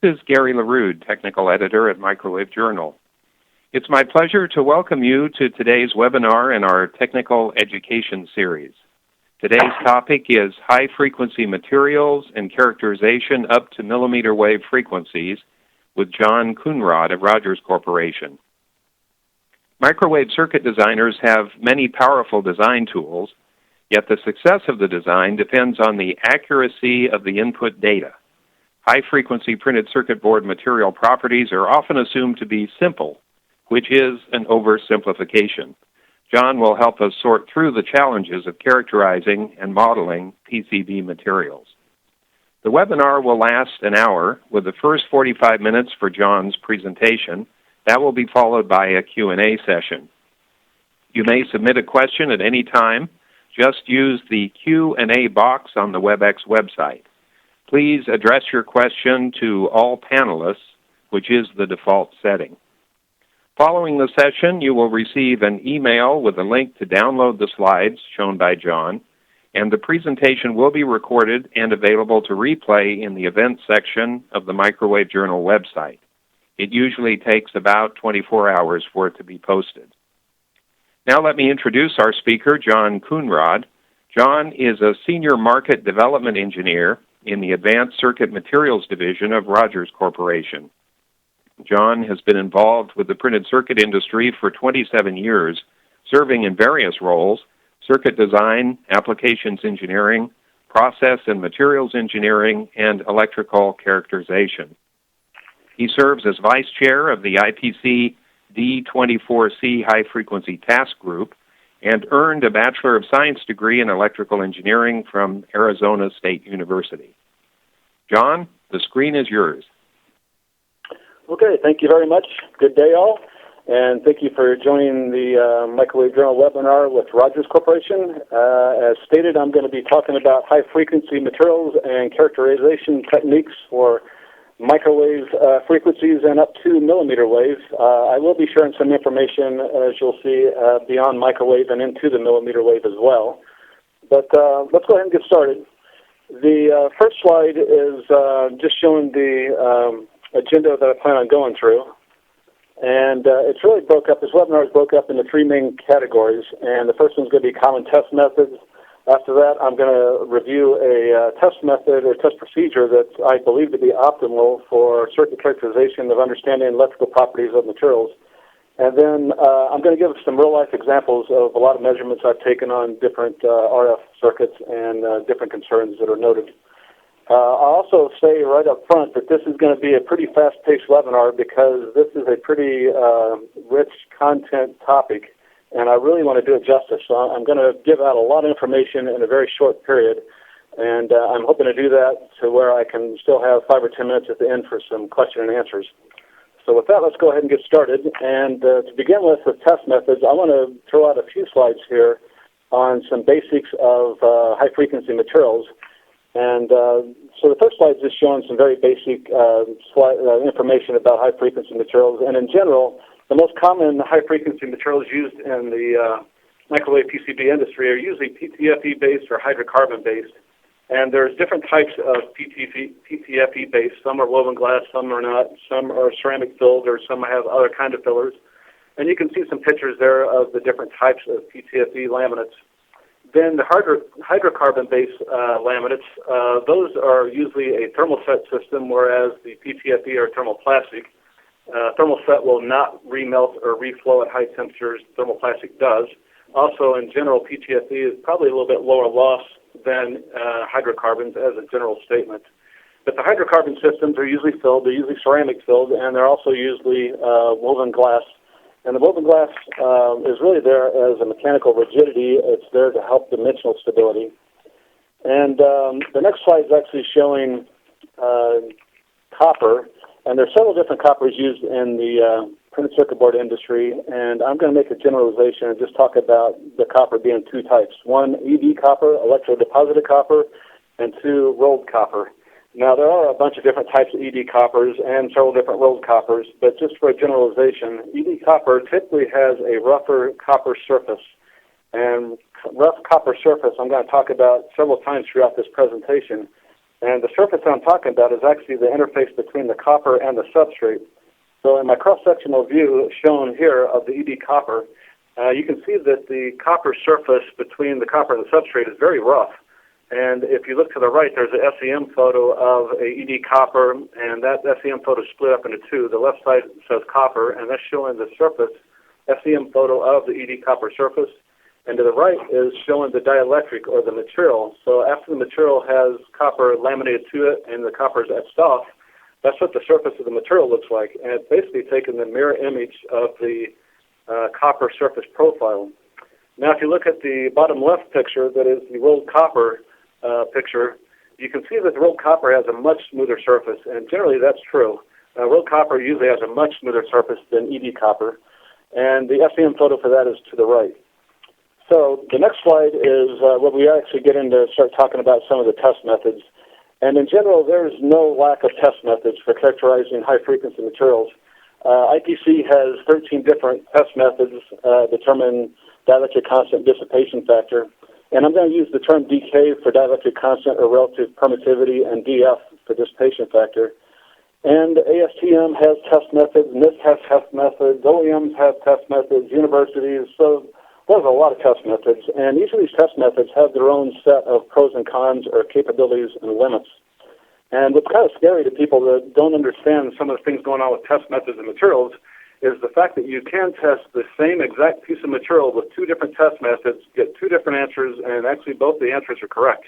This is Gary LaRue, Technical Editor at Microwave Journal. It's my pleasure to welcome you to today's webinar in our Technical Education series. Today's topic is High-Frequency Materials and Characterization up to millimeter wave frequencies with John Coonrod of Rogers Corporation. Microwave circuit designers have many powerful design tools, yet the success of the design depends on the accuracy of the input data. High-frequency printed circuit board material properties are often assumed to be simple, which is an oversimplification. John will help us sort through the challenges of characterizing and modeling PCB materials. The webinar will last an hour, with the first 45 minutes for John's presentation. That will be followed by a Q&A session. You may submit a question at any time. Just use the Q&A box on the WebEx website. Please address your question to all panelists, which is the default setting. Following the session, you will receive an email with a link to download the slides shown by John, and the presentation will be recorded and available to replay in the events section of the Microwave Journal website. It usually takes about 24 hours for it to be posted. Now let me introduce our speaker, John Coonrod. John is a Senior Market Development Engineer in the Advanced Circuit Materials Division of Rogers Corporation. John has been involved with the printed circuit industry for 27 years, serving in various roles: circuit design, applications engineering, process and materials engineering, and electrical characterization. He serves as Vice Chair of the IPC D24C High Frequency Task Group and earned a Bachelor of Science degree in electrical engineering from Arizona State University. John, the screen is yours. Okay, thank you very much. Good day, all. And thank you for joining the Microwave Journal webinar with Rogers Corporation. As stated, I'm going to be talking about high-frequency materials and characterization techniques for microwave frequencies and up to millimeter waves. I will be sharing some information, as you'll see, beyond microwave and into the millimeter wave as well. But let's go ahead and get started. The first slide is just showing the agenda that I plan on going through. And it's really broke up, this webinar is broke up into three main categories. And the first one's going to be common test methods. After that, I'm going to review a test method or test procedure that I believe to be optimal for circuit characterization of understanding electrical properties of materials. And then I'm going to give some real-life examples of a lot of measurements I've taken on different RF circuits and different concerns that are noted. I'll also say right up front that this is going to be a pretty fast-paced webinar because this is a pretty rich content topic, and I really want to do it justice. So I'm going to give out a lot of information in a very short period, and I'm hoping to do that to where I can still have 5 or 10 minutes at the end for some question and answers. So with that, let's go ahead and get started. And to begin with test methods, I want to throw out a few slides here on some basics of high-frequency materials. And so the first slide is just showing some very basic information about high-frequency materials. And in general, the most common high-frequency materials used in the microwave PCB industry are usually PTFE-based or hydrocarbon-based. And there's different types of PTFE-based. Some are woven glass, some are not. Some are ceramic-filled, or some have other kind of fillers. And you can see some pictures there of the different types of PTFE laminates. Then the hydrocarbon-based laminates, those are usually a thermoset system, whereas the PTFE are thermoplastic. Thermoset will not remelt or reflow at high temperatures. Thermoplastic does. Also, in general, PTFE is probably a little bit lower loss than hydrocarbons as a general statement. But the hydrocarbon systems are usually filled. They're usually ceramic-filled, and they're also usually woven glass. And the woven glass is really there as a mechanical rigidity. It's there to help dimensional stability. And the next slide is actually showing copper. And there's several different coppers used in the printed circuit board industry. And I'm going to make a generalization and just talk about the copper being two types. One, ED copper, electrodeposited copper, and two, rolled copper. Now, there are a bunch of different types of ED coppers and several different rolled coppers, but just for a generalization, ED copper typically has a rougher copper surface. And rough copper surface I'm going to talk about several times throughout this presentation. And the surface I'm talking about is actually the interface between the copper and the substrate. So in my cross-sectional view shown here of the ED copper, you can see that the copper surface between the copper and the substrate is very rough. And if you look to the right, there's an SEM photo of a ED copper, and that SEM photo is split up into two. The left side says copper, and that's showing the surface, SEM photo of the ED copper surface. And to the right is showing the dielectric, or the material. So after the material has copper laminated to it and the copper is etched off, that's what the surface of the material looks like. And it's basically taken the mirror image of the copper surface profile. Now, if you look at the bottom left picture, that is the rolled copper picture, you can see that the rolled copper has a much smoother surface, and generally that's true. Rolled copper usually has a much smoother surface than ED copper, and the SEM photo for that is to the right. So the next slide is where we actually get into start talking about some of the test methods. And in general, there is no lack of test methods for characterizing high-frequency materials. IPC has 13 different test methods determine dielectric constant dissipation factor. And I'm going to use the term dK for dielectric constant or relative permittivity and DF for dissipation factor. And ASTM has test methods, NIST has test methods, OEMs have test methods, universities. So there's a lot of test methods. And each of these test methods have their own set of pros and cons or capabilities and limits. And what's kind of scary to people that don't understand some of the things going on with test methods and materials is the fact that you can test the same exact piece of material with two different test methods, get two different answers, and actually both the answers are correct.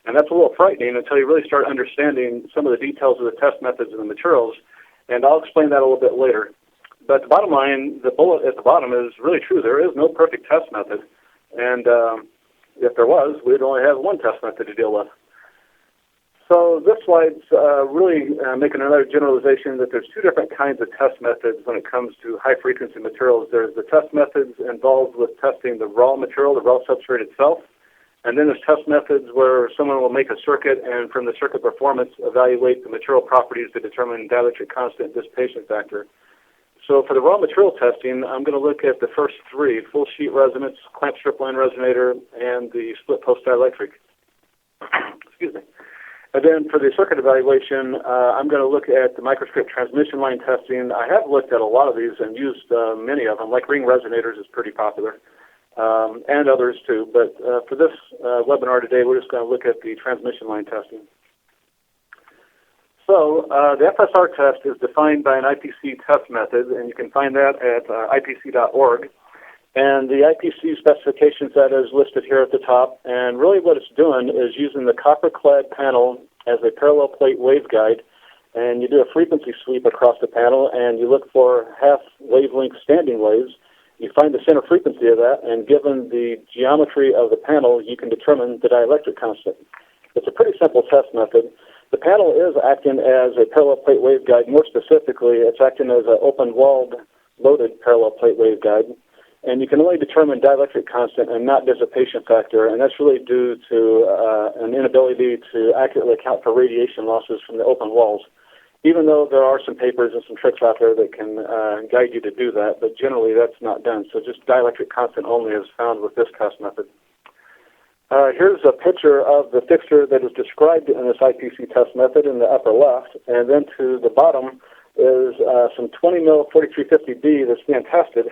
And that's a little frightening until you really start understanding some of the details of the test methods and the materials, and I'll explain that a little bit later. But the bottom line, the bullet at the bottom is really true. There is no perfect test method, and if there was, we'd only have one test method to deal with. So this slide's really making another generalization that there's two different kinds of test methods when it comes to high-frequency materials. There's the test methods involved with testing the raw material, the raw substrate itself, and then there's test methods where someone will make a circuit and from the circuit performance evaluate the material properties to determine dielectric constant dissipation factor. So for the raw material testing, I'm going to look at the first three, full sheet resonance, clamp strip line resonator, and the split post dielectric. Excuse me. And then for the circuit evaluation, I'm going to look at the microstrip transmission line testing. I have looked at a lot of these and used many of them, like ring resonators is pretty popular, and others too. But for this webinar today, we're just going to look at the transmission line testing. So the FSR test is defined by an IPC test method, and you can find that at ipc.org. And the IPC specification set is listed here at the top. And really what it's doing is using the copper-clad panel as a parallel plate waveguide. And you do a frequency sweep across the panel, and you look for half wavelength standing waves. You find the center frequency of that, and given the geometry of the panel, you can determine the dielectric constant. It's a pretty simple test method. The panel is acting as a parallel plate waveguide. More specifically, it's acting as an open-walled, loaded parallel plate waveguide. And you can only determine dielectric constant and not dissipation factor, and that's really due to an inability to accurately account for radiation losses from the open walls, even though there are some papers and some tricks out there that can guide you to do that, but generally that's not done. So just dielectric constant only is found with this test method. Here's a picture of the fixture that is described in this IPC test method in the upper left, and then to the bottom is some 20 mil 4350B that's being tested.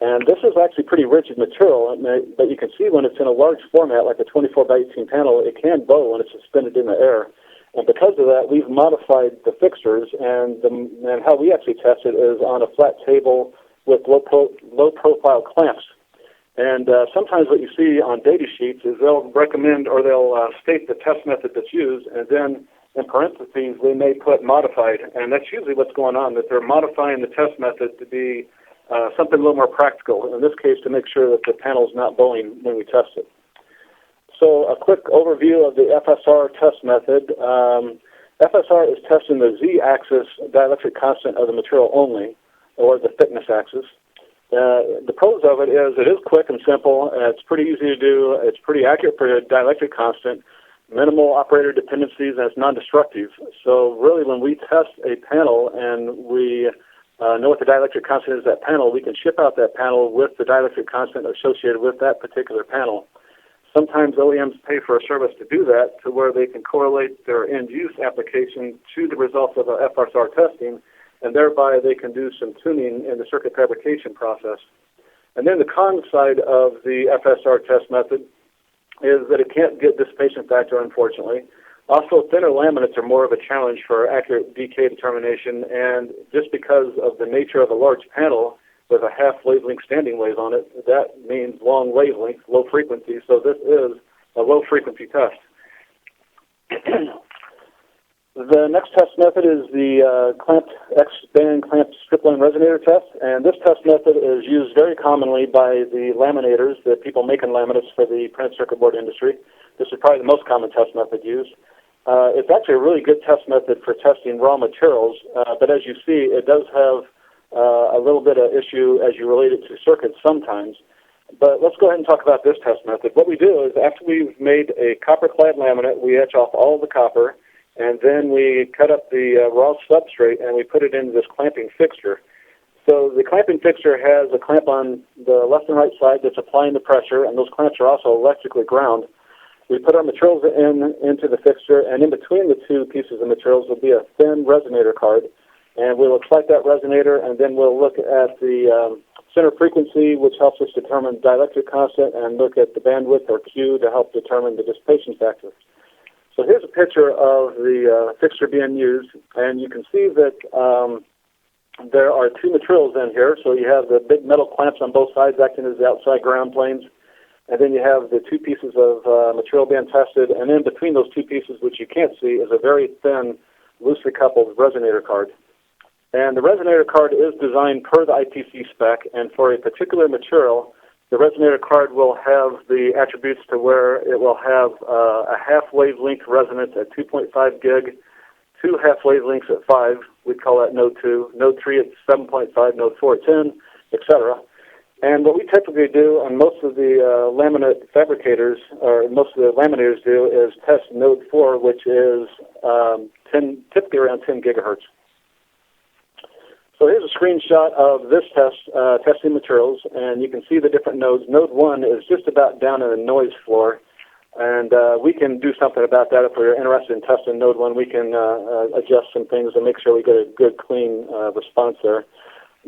And this is actually pretty rigid material, but you can see when it's in a large format, like a 24 by 18 panel, it can bow when it's suspended in the air. And because of that, we've modified the fixtures, and how we actually test it is on a flat table with low-profile clamps. And sometimes what you see on data sheets is they'll recommend or they'll state the test method that's used, and then in parentheses they may put modified. And that's usually what's going on, that they're modifying the test method to be something a little more practical, in this case to make sure that the panel's not bowing when we test it. So a quick overview of the FSR test method. FSR is testing the z-axis dielectric constant of the material only, or the thickness axis. The pros of it is quick and simple. It's pretty easy to do. It's pretty accurate for a dielectric constant, minimal operator dependencies, and it's non-destructive. So really when we test a panel and we know what the dielectric constant is of that panel, we can ship out that panel with the dielectric constant associated with that particular panel. Sometimes OEMs pay for a service to do that, to where they can correlate their end-use application to the results of a FSR testing, and thereby they can do some tuning in the circuit fabrication process. And then the con side of the FSR test method is that it can't get dissipation factor, unfortunately. Also, thinner laminates are more of a challenge for accurate decay determination, and just because of the nature of a large panel with a half wavelength standing wave on it, that means long wavelength, low frequency, so this is a low frequency test. The next test method is the clamped X-band clamped strip-line resonator test, and this test method is used very commonly by the laminators, the people making laminates for the printed circuit board industry. This is probably the most common test method used. It's actually a really good test method for testing raw materials, but as you see, it does have a little bit of issue as you relate it to circuits sometimes. But let's go ahead and talk about this test method. What we do is after we've made a copper-clad laminate, we etch off all of the copper, and then we cut up the raw substrate and we put it into this clamping fixture. So the clamping fixture has a clamp on the left and right side that's applying the pressure, and those clamps are also electrically ground. We put our materials into the fixture, and in between the two pieces of materials will be a thin resonator card. And we'll excite that resonator, and then we'll look at the center frequency, which helps us determine dielectric constant, and look at the bandwidth, or Q, to help determine the dissipation factor. So here's a picture of the fixture being used, and you can see that there are two materials in here. So you have the big metal clamps on both sides acting as the outside ground planes, and then you have the two pieces of material being tested, and in between those two pieces, which you can't see, is a very thin, loosely coupled resonator card. And the resonator card is designed per the IPC spec, and for a particular material, the resonator card will have the attributes to where it will have a half wavelength resonance at 2.5 gig, two half wavelengths at 5, we'd call that node 2, node 3 at 7.5, node 4 at 10, etc. And what we typically do, and most of the laminate fabricators, or most of the laminators do, is test node 4, which is typically around 10 gigahertz. So here's a screenshot of this test, testing materials, and you can see the different nodes. Node 1 is just about down in the noise floor, and we can do something about that. If we're interested in testing node 1, we can adjust some things and make sure we get a good, clean response there.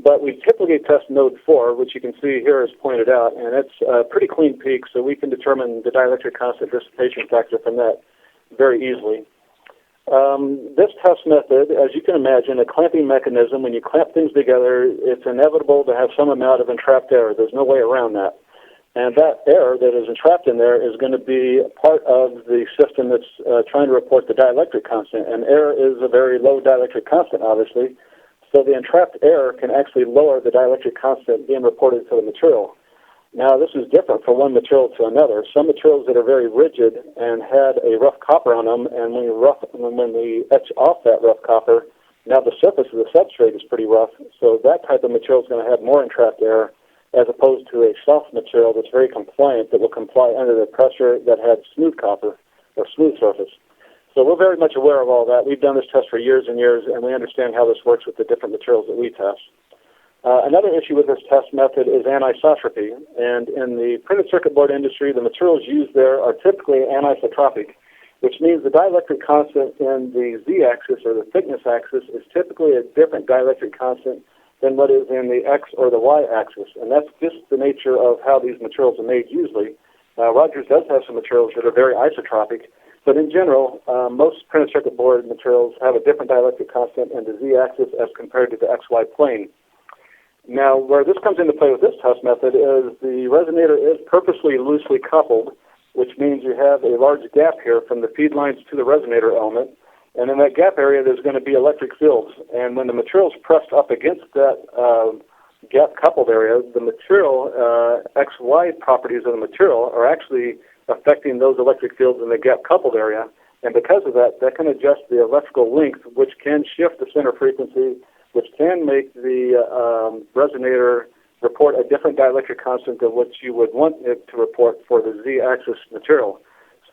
But we typically test node 4, which you can see here is pointed out, and it's a pretty clean peak, so we can determine the dielectric constant dissipation factor from that very easily. This test method, as you can imagine, a clamping mechanism, when you clamp things together, it's inevitable to have some amount of entrapped error. There's no way around that. And that error that is entrapped in there is going to be part of the system that's trying to report the dielectric constant. And error is a very low dielectric constant, obviously. So the entrapped error can actually lower the dielectric constant being reported to the material. Now, this is different from one material to another. Some materials that are very rigid and had a rough copper on them, and when we etch off that rough copper, now the surface of the substrate is pretty rough, so that type of material is going to have more entrapped error as opposed to a soft material that's very compliant, that will comply under the pressure that had smooth copper or smooth surface. So we're very much aware of all that. We've done this test for years and years, and we understand how this works with the different materials that we test. Another issue with this test method is anisotropy, and in the printed circuit board industry, the materials used there are typically anisotropic, which means the dielectric constant in the z-axis or the thickness axis is typically a different dielectric constant than what is in the x or the y-axis, and that's just the nature of how these materials are made usually. Rogers does have some materials that are very isotropic, but in general, most printed circuit board materials have a different dielectric constant in the z-axis as compared to the xy plane. Now, where this comes into play with this test method is the resonator is purposely loosely coupled, which means you have a large gap here from the feed lines to the resonator element, and in that gap area there's going to be electric fields, and when the material is pressed up against that gap coupled area, the material, XY properties of the material are actually affecting those electric fields in the gap coupled area, and because of that, that can adjust the electrical length, which can shift the center frequency, which can make the resonator report a different dielectric constant than what you would want it to report for the z-axis material.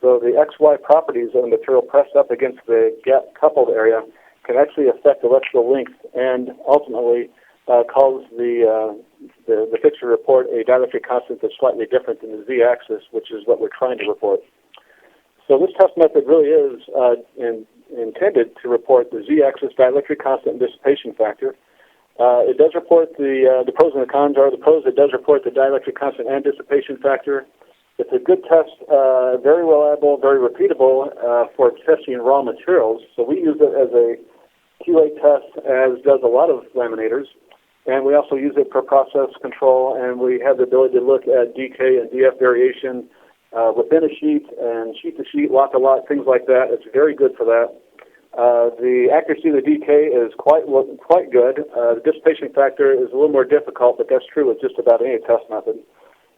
So the XY properties of the material pressed up against the gap-coupled area can actually affect electrical length and ultimately calls the fixture report a dielectric constant that's slightly different than the z-axis, which is what we're trying to report. So this test method really is intended to report the z-axis dielectric constant and dissipation factor. It does report the pros and the cons are. The pros, it does report the dielectric constant and dissipation factor. It's a good test, very reliable, very repeatable for testing raw materials. So we use it as a QA test, as does a lot of laminators. And we also use it for process control, and we have the ability to look at DK and DF variation within a sheet and sheet to sheet, lot to lot, things like that. It's very good for that. The accuracy of the DK is quite good. The dissipation factor is a little more difficult, but that's true with just about any test method.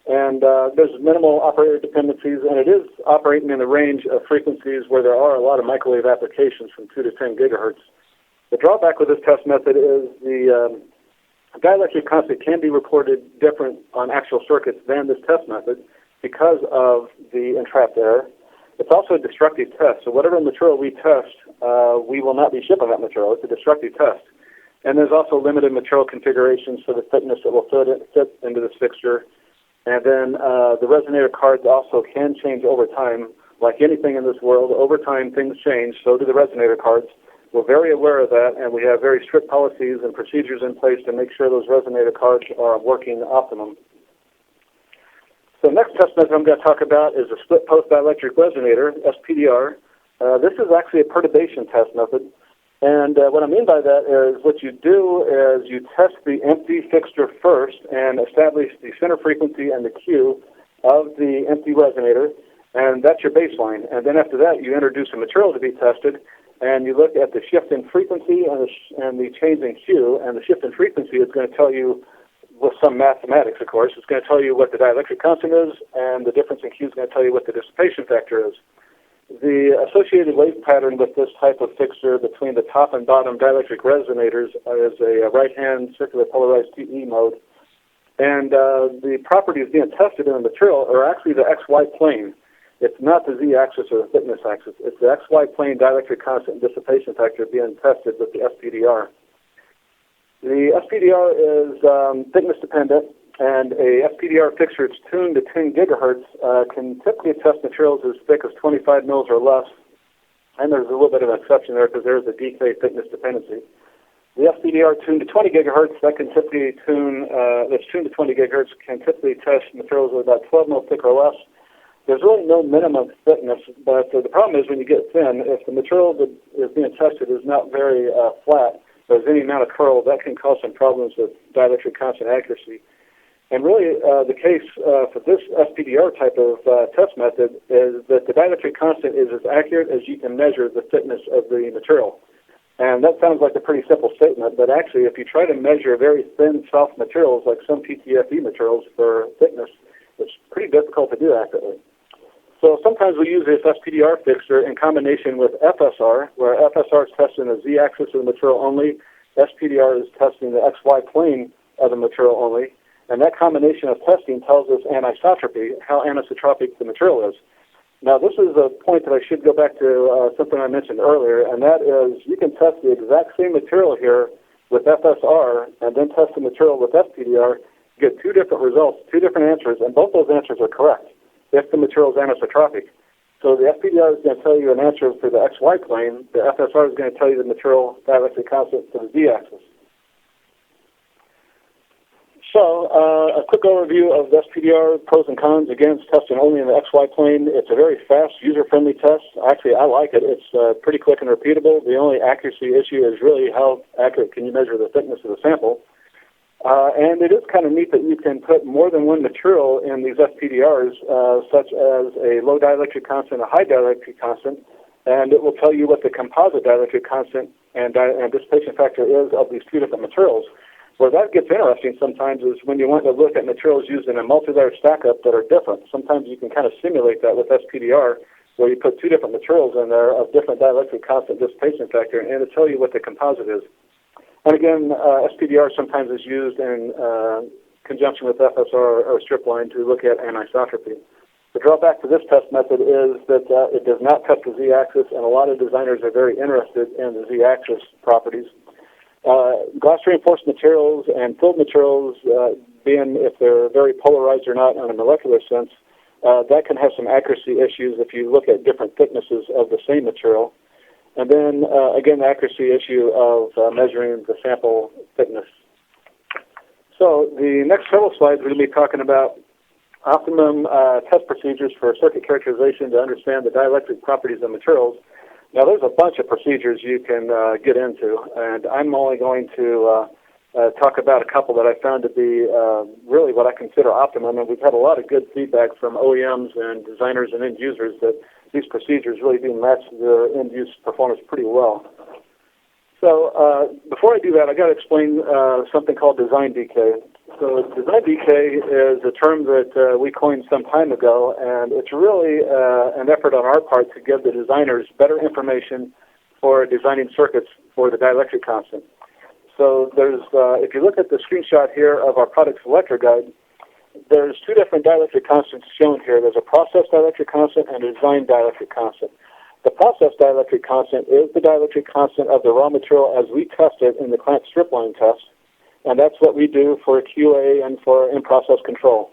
And there's minimal operator dependencies, and it is operating in the range of frequencies where there are a lot of microwave applications from 2 to 10 gigahertz. The drawback with this test method is the dielectric constant can be reported different on actual circuits than this test method because of the entrapped error. It's also a destructive test, so whatever material we test, we will not be shipping that material. It's a destructive test. And there's also limited material configurations for the thickness that will fit into this fixture. And then the resonator cards also can change over time. Like anything in this world, over time things change, so do the resonator cards. We're very aware of that, and we have very strict policies and procedures in place to make sure those resonator cards are working optimum. So the next test method I'm going to talk about is a split post dielectric resonator, SPDR. This is actually a perturbation test method. And what I mean by that is what you do is you test the empty fixture first and establish the center frequency and the Q of the empty resonator, and that's your baseline. And then after that, you introduce a material to be tested, and you look at the shift in frequency and the change in Q, and the shift in frequency is going to tell you, with some mathematics, of course, it's going to tell you what the dielectric constant is, and the difference in Q is going to tell you what the dissipation factor is. The associated wave pattern with this type of fixture between the top and bottom dielectric resonators is a right-hand circular polarized TE mode. And the properties being tested in the material are actually the XY plane. It's not the Z-axis or the thickness axis. It's the XY plane dielectric constant and dissipation factor being tested with the SPDR. The SPDR is thickness dependent, and a SPDR fixture that's tuned to 10 gigahertz can typically test materials as thick as 25 mils or less. And there's a little bit of an exception there because there's a DK thickness dependency. The SPDR tuned to 20 gigahertz, that's tuned to 20 gigahertz, can typically test materials with about 12 mil thick or less. There's really no minimum thickness, but the problem is when you get thin, if the material that is being tested is not very flat, there's any amount of curl, that can cause some problems with dielectric constant accuracy. And really, the case for this SPDR type of test method is that the dielectric constant is as accurate as you can measure the thickness of the material. And that sounds like a pretty simple statement, but actually, if you try to measure very thin, soft materials like some PTFE materials for thickness, it's pretty difficult to do accurately. So sometimes we use this SPDR fixture in combination with FSR, where FSR is testing the Z-axis of the material only, SPDR is testing the XY plane of the material only, and that combination of testing tells us anisotropy, how anisotropic the material is. Now, this is a point that I should go back to something I mentioned earlier, and that is you can test the exact same material here with FSR and then test the material with SPDR, get two different results, two different answers, and both those answers are correct if the material is anisotropic. So the SPDR is going to tell you an answer for the XY plane. The FSR is going to tell you the material dielectric constant for the Z-axis. So a quick overview of the SPDR pros and cons. Again, it's testing only in the XY plane. It's a very fast, user-friendly test. Actually, I like it. It's pretty quick and repeatable. The only accuracy issue is really how accurate can you measure the thickness of the sample. And it is kind of neat that you can put more than one material in these SPDRs, such as a low dielectric constant, a high dielectric constant, and it will tell you what the composite dielectric constant and dissipation factor is of these two different materials. Where that gets interesting sometimes is when you want to look at materials used in a multi-layer stack-up that are different. Sometimes you can kind of simulate that with SPDR, where you put two different materials in there of different dielectric constant dissipation factor, and it'll tell you what the composite is. And again, SPDR sometimes is used in conjunction with FSR or strip line to look at anisotropy. The drawback to this test method is that it does not test the Z-axis, and a lot of designers are very interested in the Z-axis properties. Glass reinforced materials and filled materials, being if they're very polarized or not in a molecular sense, that can have some accuracy issues if you look at different thicknesses of the same material. And then, again, the accuracy issue of measuring the sample thickness. So the next several slides, we're going to be talking about optimum test procedures for circuit characterization to understand the dielectric properties of materials. Now, there's a bunch of procedures you can get into, and I'm only going to talk about a couple that I found to be really what I consider optimum, and we've had a lot of good feedback from OEMs and designers and end users that these procedures really do match their end-use performance pretty well. So before I do that, I got to explain something called design decay. So design decay is a term that we coined some time ago, and it's really an effort on our part to give the designers better information for designing circuits for the dielectric constant. So there's, if you look at the screenshot here of our product selector guide, there's two different dielectric constants shown here. There's a process dielectric constant and a design dielectric constant. The process dielectric constant is the dielectric constant of the raw material as we test it in the clamp strip line test, and that's what we do for QA and for in-process control.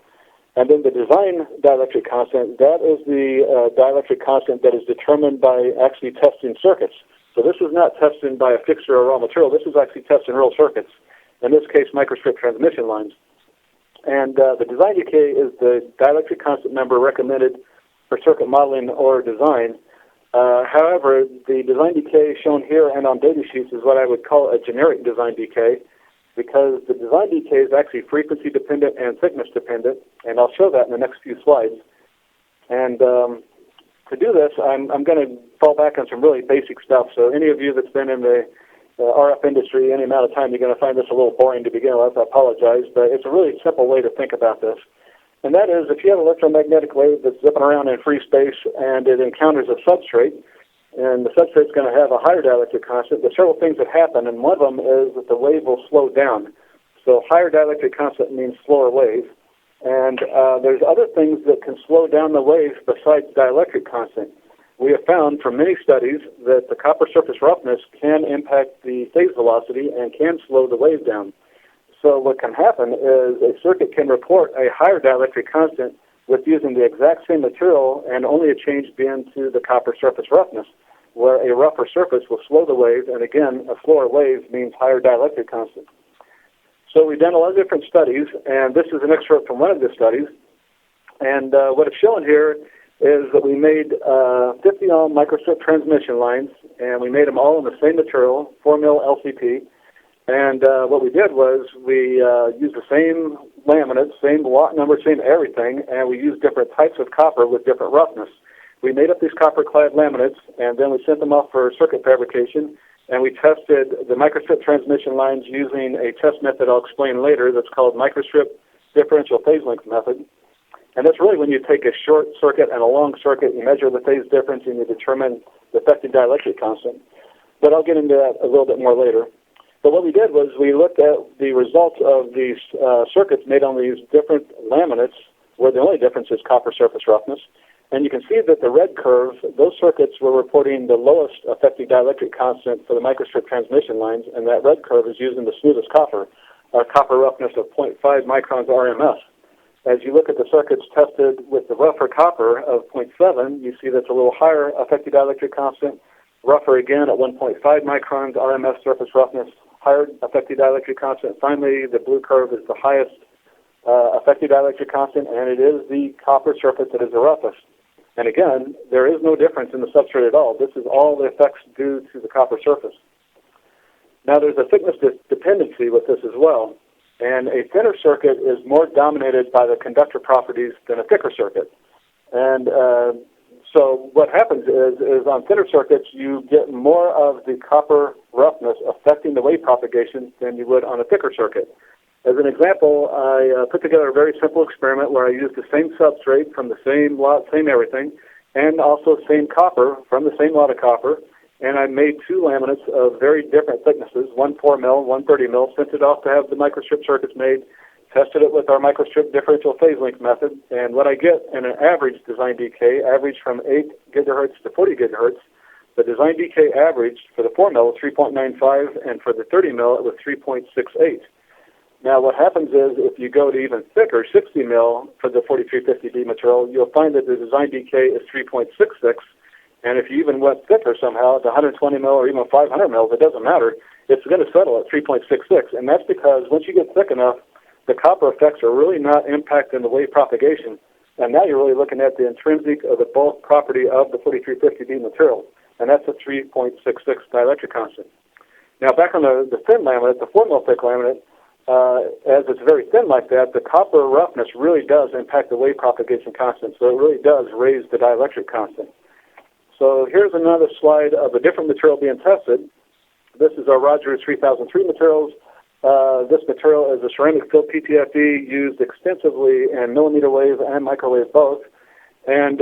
And then the design dielectric constant, that is the dielectric constant that is determined by actually testing circuits. So this is not tested by a fixture or raw material. This is actually testing real circuits, in this case microstrip transmission lines. And the design decay is the dielectric constant number recommended for circuit modeling or design. However, the design decay shown here and on data sheets is what I would call a generic design decay, because the design decay is actually frequency dependent and thickness dependent, and I'll show that in the next few slides. And to do this, I'm going to fall back on some really basic stuff. So any of you that's been in the RF industry any amount of time, you're going to find this a little boring to begin with. I apologize, but it's a really simple way to think about this. And that is, if you have an electromagnetic wave that's zipping around in free space and it encounters a substrate, and the substrate's going to have a higher dielectric constant, there's several things that happen, and one of them is that the wave will slow down. So higher dielectric constant means slower wave. And there's other things that can slow down the wave besides dielectric constant. We have found from many studies that the copper surface roughness can impact the phase velocity and can slow the wave down. So what can happen is a circuit can report a higher dielectric constant with using the exact same material and only a change being to the copper surface roughness, where a rougher surface will slow the wave, and again, a slower wave means higher dielectric constant. So we've done a lot of different studies, and this is an excerpt from one of the studies. And what it's showing here is that we made 50-ohm microstrip transmission lines, and we made them all in the same material, 4 mil LCP. And what we did was we used the same laminate, same watt number, same everything, and we used different types of copper with different roughness. We made up these copper-clad laminates, and then we sent them off for circuit fabrication, and we tested the microstrip transmission lines using a test method I'll explain later that's called microstrip differential phase length method. And that's really when you take a short circuit and a long circuit, you measure the phase difference, and you determine the effective dielectric constant. But I'll get into that a little bit more later. But what we did was we looked at the results of these circuits made on these different laminates, where the only difference is copper surface roughness. And you can see that the red curve, those circuits were reporting the lowest effective dielectric constant for the microstrip transmission lines, and that red curve is using the smoothest copper, a copper roughness of 0.5 microns RMS. As you look at the circuits tested with the rougher copper of 0.7, you see that's a little higher effective dielectric constant, rougher again at 1.5 microns RMS surface roughness, higher effective dielectric constant. Finally, the blue curve is the highest effective dielectric constant, and it is the copper surface that is the roughest. And again, there is no difference in the substrate at all. This is all the effects due to the copper surface. Now, there's a thickness dependency with this as well. And a thinner circuit is more dominated by the conductor properties than a thicker circuit. And so what happens is on thinner circuits, you get more of the copper roughness affecting the wave propagation than you would on a thicker circuit. As an example, I put together a very simple experiment where I used the same substrate from the same lot, same everything, and also same copper from the same lot of copper. And I made two laminates of very different thicknesses, one 4 mil, one 30 mil, sent it off to have the microstrip circuits made, tested it with our microstrip differential phase length method, and what I get in an average design decay, average from 8 gigahertz to 40 gigahertz, The design decay average for the 4 mil was 3.95, and for the 30 mil it was 3.68. Now, what happens is if you go to even thicker, 60 mil for the 4350D material, you'll find that the design decay is 3.66. And if you even went thicker somehow, to 120 mil or even 500 mils, it doesn't matter. It's going to settle at 3.66. And that's because once you get thick enough, the copper effects are really not impacting the wave propagation. And now you're really looking at the intrinsic or the bulk property of the 4350D material. And that's a 3.66 dielectric constant. Now, back on the thin laminate, the 4 mil thick laminate, as it's very thin like that, the copper roughness really does impact the wave propagation constant. So it really does raise the dielectric constant. So here's another slide of a different material being tested. This is our Rogers 3003 materials. This material is a ceramic filled PTFE used extensively in millimeter wave and microwave both. And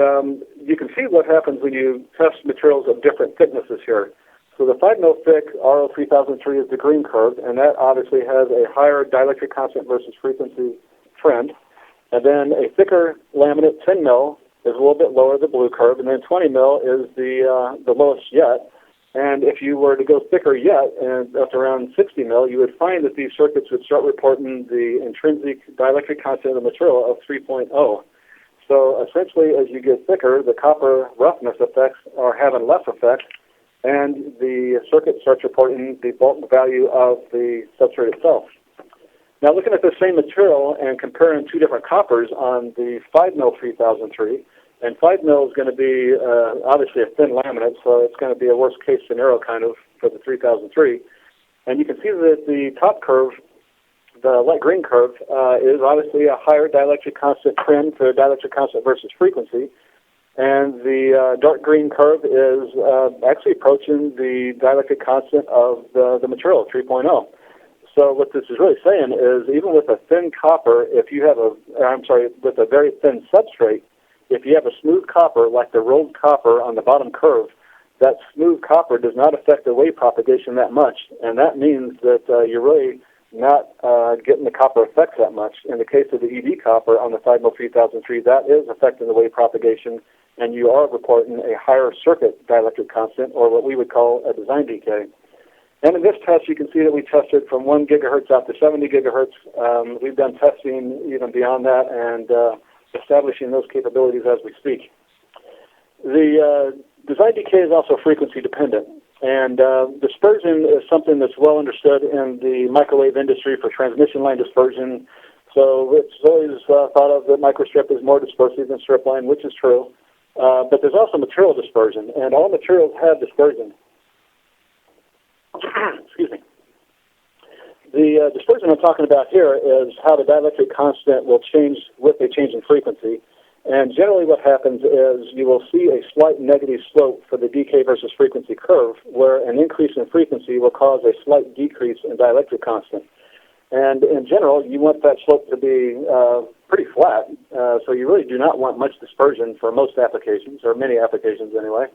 you can see what happens when you test materials of different thicknesses here. So the 5 mil thick RO3003 is the green curve, and that obviously has a higher dielectric constant versus frequency trend. And then a thicker laminate, 10 mil, is a little bit lower, the blue curve, and then 20 mil is the lowest yet. And if you were to go thicker yet, and up to around 60 mil, you would find that these circuits would start reporting the intrinsic dielectric constant of the material of 3.0. So essentially, as you get thicker, the copper roughness effects are having less effect, and the circuit starts reporting the bulk value of the substrate itself. Now, looking at the same material and comparing two different coppers on the 5 mil 3003, and 5 mil is going to be obviously a thin laminate, so it's going to be a worst case scenario kind of for the 3003. And you can see that the top curve, the light green curve, is obviously a higher dielectric constant trend for dielectric constant versus frequency. And the dark green curve is actually approaching the dielectric constant of the material, 3.0. So what this is really saying is even with a thin copper, with a very thin substrate, if you have a smooth copper like the rolled copper on the bottom curve, that smooth copper does not affect the wave propagation that much. And that means that you're really not getting the copper effects that much. In the case of the ED copper on the 5 mil 3003, that is affecting the wave propagation, and you are reporting a higher circuit dielectric constant, or what we would call a design decay. And in this test, you can see that we tested from 1 gigahertz out to 70 gigahertz. We've done testing even beyond that and establishing those capabilities as we speak. The design decay is also frequency dependent. And dispersion is something that's well understood in the microwave industry for transmission line dispersion. So it's always thought of that microstrip is more dispersive than strip line, which is true. But there's also material dispersion, and all materials have dispersion. Excuse me. The dispersion I'm talking about here is how the dielectric constant will change with a change in frequency. And generally what happens is you will see a slight negative slope for the decay versus frequency curve, where an increase in frequency will cause a slight decrease in dielectric constant. And in general, you want that slope to be pretty flat, so you really do not want much dispersion for most applications, or many applications anyway.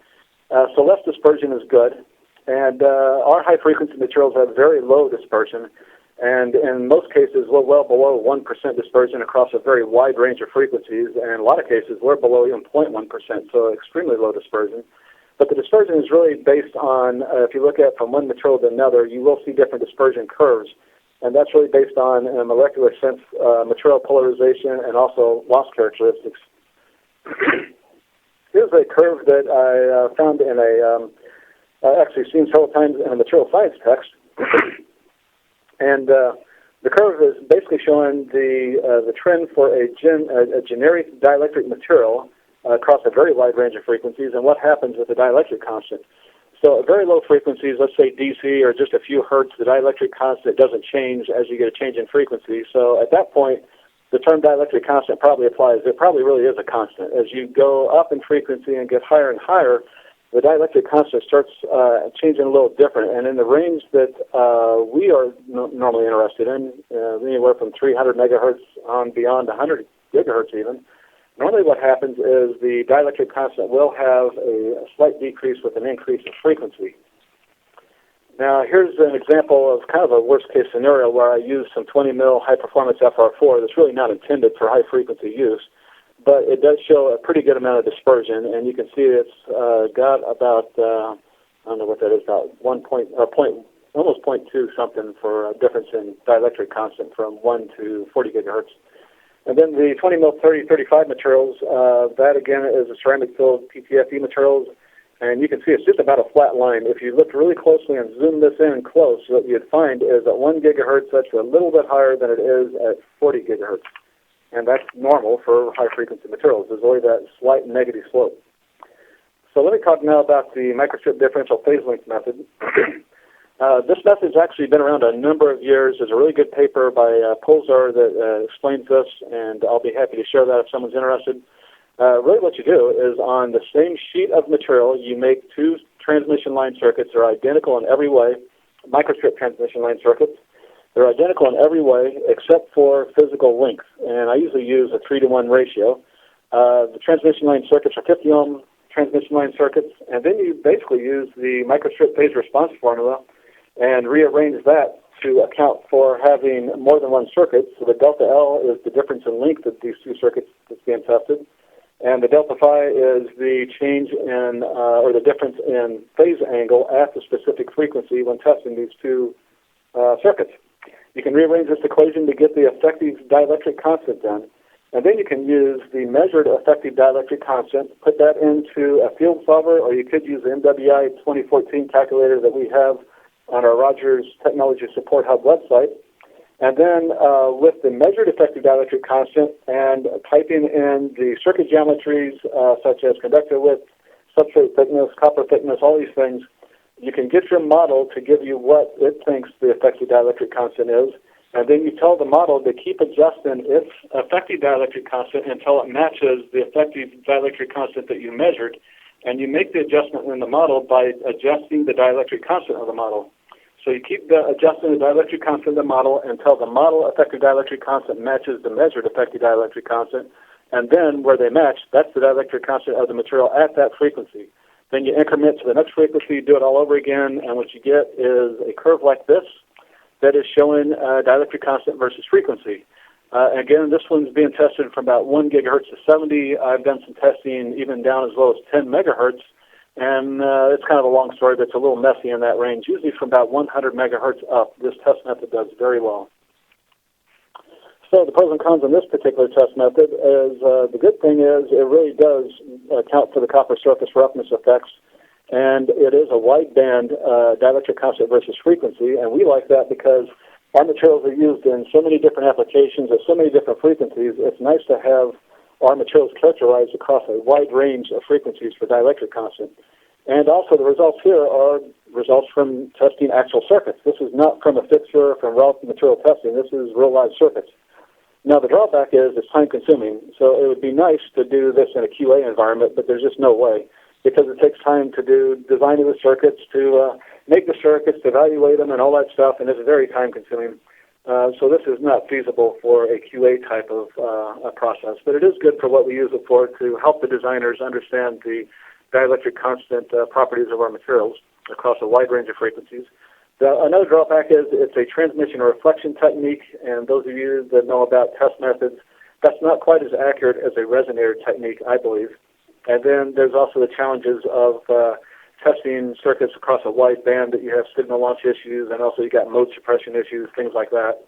So less dispersion is good. And our high-frequency materials have very low dispersion, and in most cases, we're well below 1% dispersion across a very wide range of frequencies, and in a lot of cases, we're below even 0.1%, so extremely low dispersion. But the dispersion is really based on, if you look at from one material to another, you will see different dispersion curves, and that's really based on, in a molecular sense, material polarization and also loss characteristics. Here's a curve that I found in actually seen several times in a material science text. And the curve is basically showing the trend for a generic dielectric material across a very wide range of frequencies and what happens with the dielectric constant. So at very low frequencies, let's say DC or just a few hertz, the dielectric constant doesn't change as you get a change in frequency. So at that point, the term dielectric constant probably applies. It probably really is a constant. As you go up in frequency and get higher and higher, the dielectric constant starts changing a little different. And in the range that we are normally interested in, anywhere from 300 megahertz on beyond 100 gigahertz even, normally what happens is the dielectric constant will have a slight decrease with an increase in frequency. Now, here's an example of kind of a worst-case scenario where I use some 20 mil high-performance FR4 that's really not intended for high-frequency use, but it does show a pretty good amount of dispersion, and you can see it's got about I don't know what that is, about almost 0.2 something for a difference in dielectric constant from 1 to 40 gigahertz. And then the 20 mil 3035 materials, that again is a ceramic-filled PTFE materials, and you can see it's just about a flat line. If you look really closely and zoom this in close, what you'd find is at 1 gigahertz, that's a little bit higher than it is at 40 gigahertz. And that's normal for high-frequency materials. There's always that slight negative slope. So let me talk now about the microstrip differential phase length method. This method's actually been around a number of years. There's a really good paper by Polzar that explains this, and I'll be happy to share that if someone's interested. Really what you do is on the same sheet of material, you make two transmission line circuits. They're identical in every way, microstrip transmission line circuits. They're identical in every way except for physical length, and I usually use a 3-to-1 ratio. The transmission line circuits are 50 ohm transmission line circuits, and then you basically use the microstrip phase response formula and rearrange that to account for having more than one circuit. So the delta L is the difference in length of these two circuits that's being tested, and the delta phi is the change in, or the difference in phase angle at the specific frequency when testing these two circuits. You can rearrange this equation to get the effective dielectric constant then, and then you can use the measured effective dielectric constant, put that into a field solver, or you could use the MWI 2014 calculator that we have on our Rogers Technology Support Hub website. And then with the measured effective dielectric constant and typing in the circuit geometries such as conductor width, substrate thickness, copper thickness, all these things, you can get your model to give you what it thinks the effective dielectric constant is. And then you tell the model to keep adjusting its effective dielectric constant until it matches the effective dielectric constant that you measured. And you make the adjustment in the model by adjusting the dielectric constant of the model. So you keep adjusting the dielectric constant of the model until the model effective dielectric constant matches the measured effective dielectric constant. And then where they match, that's the dielectric constant of the material at that frequency. Then you increment to the next frequency, do it all over again, and what you get is a curve like this that is showing dielectric constant versus frequency. Again, this one's being tested from about 1 gigahertz to 70. I've done some testing even down as low as 10 megahertz, and it's kind of a long story, but it's a little messy in that range. Usually from about 100 megahertz up, this test method does very well. So the pros and cons on this particular test method is the good thing is it really does account for the copper surface roughness effects, and it is a wideband dielectric constant versus frequency, and we like that because our materials are used in so many different applications at so many different frequencies. It's nice to have our materials characterized across a wide range of frequencies for dielectric constant. And also the results here are results from testing actual circuits. This is not from a fixture, from raw material testing. This is real live circuits. Now the drawback is it's time consuming. So it would be nice to do this in a QA environment, but there's just no way because it takes time to do designing the circuits, to make the circuits, to evaluate them and all that stuff, and it's very time consuming. So this is not feasible for a QA type of process, but it is good for what we use it for, to help the designers understand the dielectric constant properties of our materials across a wide range of frequencies. Another drawback is it's a transmission or reflection technique, and those of you that know about test methods, that's not quite as accurate as a resonator technique, I believe. And then there's also the challenges of testing circuits across a wide band that you have signal launch issues, and also you got mode suppression issues, things like that.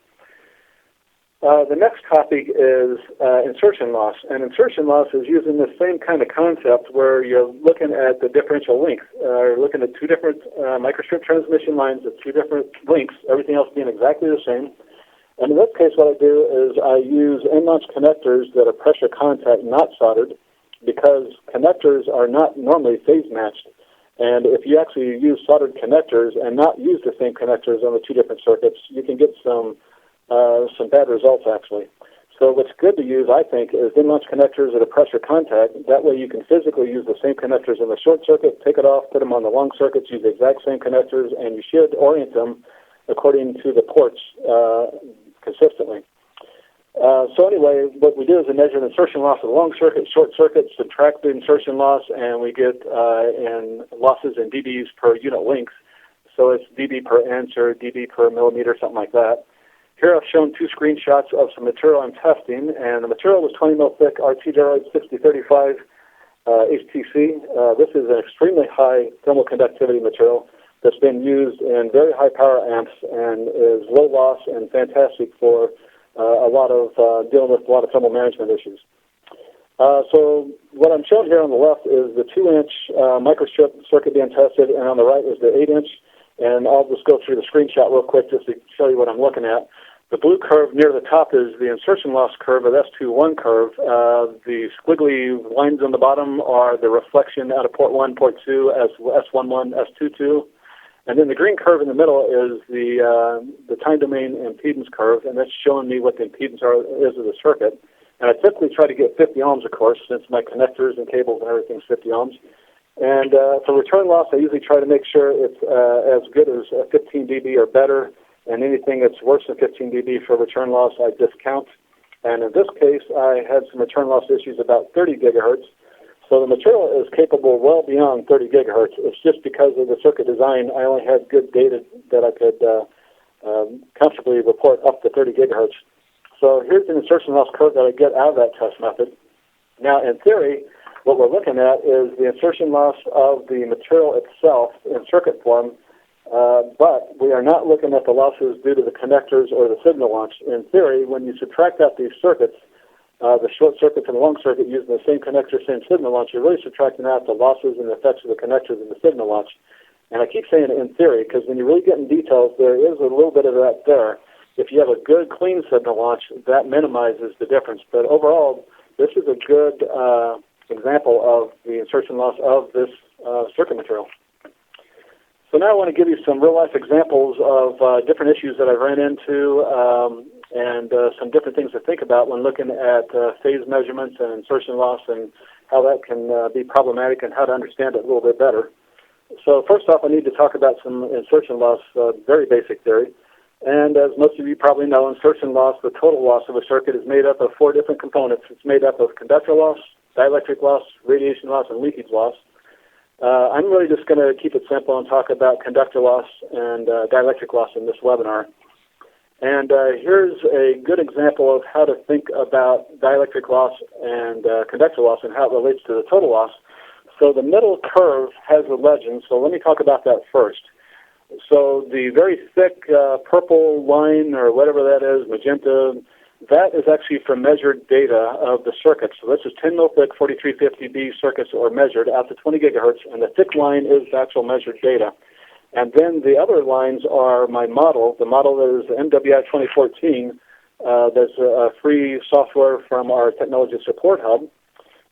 The next topic is insertion loss, and insertion loss is using the same kind of concept where you're looking at the differential length. You're looking at two different microstrip transmission lines at two different lengths, everything else being exactly the same. And in this case, what I do is I use end-launch connectors that are pressure contact, not soldered, because connectors are not normally phase matched. And if you actually use soldered connectors and not use the same connectors on the two different circuits, you can get some bad results, actually. So what's good to use, I think, is in-launch connectors that are pressure contact. That way you can physically use the same connectors in the short circuit, take it off, put them on the long circuits, use the exact same connectors, and you should orient them according to the ports consistently. So anyway, what we do is we measure the insertion loss of the long circuit, short circuit, subtract the insertion loss, and we get in losses in dBs per unit length. So it's dB per inch or dB per millimeter, something like that. Here I've shown two screenshots of some material I'm testing, and the material was 20 mil thick RT Geroid 6035, HTC. This is an extremely high thermal conductivity material that's been used in very high power amps and is low loss and fantastic for dealing with a lot of thermal management issues. So what I'm showing here on the left is the 2-inch microstrip circuit being tested, and on the right is the 8-inch. And I'll just go through the screenshot real quick just to show you what I'm looking at. The blue curve near the top is the insertion loss curve, or S21 curve. The squiggly lines on the bottom are the reflection out of port 1, port 2, as S11, S22. And then the green curve in the middle is the time domain impedance curve, and that's showing me what the impedance is of the circuit. And I typically try to get 50 ohms, of course, since my connectors and cables and everything's 50 ohms. And for return loss, I usually try to make sure it's as good as 15 dB or better. And anything that's worse than 15 dB for return loss, I discount. And in this case, I had some return loss issues about 30 gigahertz. So the material is capable well beyond 30 gigahertz. It's just because of the circuit design, I only had good data that I could comfortably report up to 30 gigahertz. So here's the insertion loss curve that I get out of that test method. Now, in theory, what we're looking at is the insertion loss of the material itself in circuit form, but we are not looking at the losses due to the connectors or the signal launch. In theory, when you subtract out these circuits, the short circuit and the long circuit using the same connector, same signal launch, you're really subtracting out the losses and the effects of the connectors and the signal launch. And I keep saying in theory, because when you really get in details, there is a little bit of that there. If you have a good, clean signal launch, that minimizes the difference. But overall, this is a good example of the insertion loss of this circuit material. So now I want to give you some real-life examples of different issues that I've ran into and some different things to think about when looking at phase measurements and insertion loss and how that can be problematic and how to understand it a little bit better. So first off, I need to talk about some insertion loss, very basic theory. And as most of you probably know, insertion loss, the total loss of a circuit, is made up of 4 different components. It's made up of conductor loss, dielectric loss, radiation loss, and leakage loss. I'm really just going to keep it simple and talk about conductor loss and dielectric loss in this webinar. And here's a good example of how to think about dielectric loss and conductor loss and how it relates to the total loss. So the middle curve has a legend, so let me talk about that first. So the very thick purple line, or whatever that is, magenta, that is actually from measured data of the circuit. So this is 10 mil thick 4350B circuits that were measured out to 20 gigahertz, and the thick line is the actual measured data. And then the other lines are my model. The model that is MWI 2014. There's a free software from our Technology Support Hub.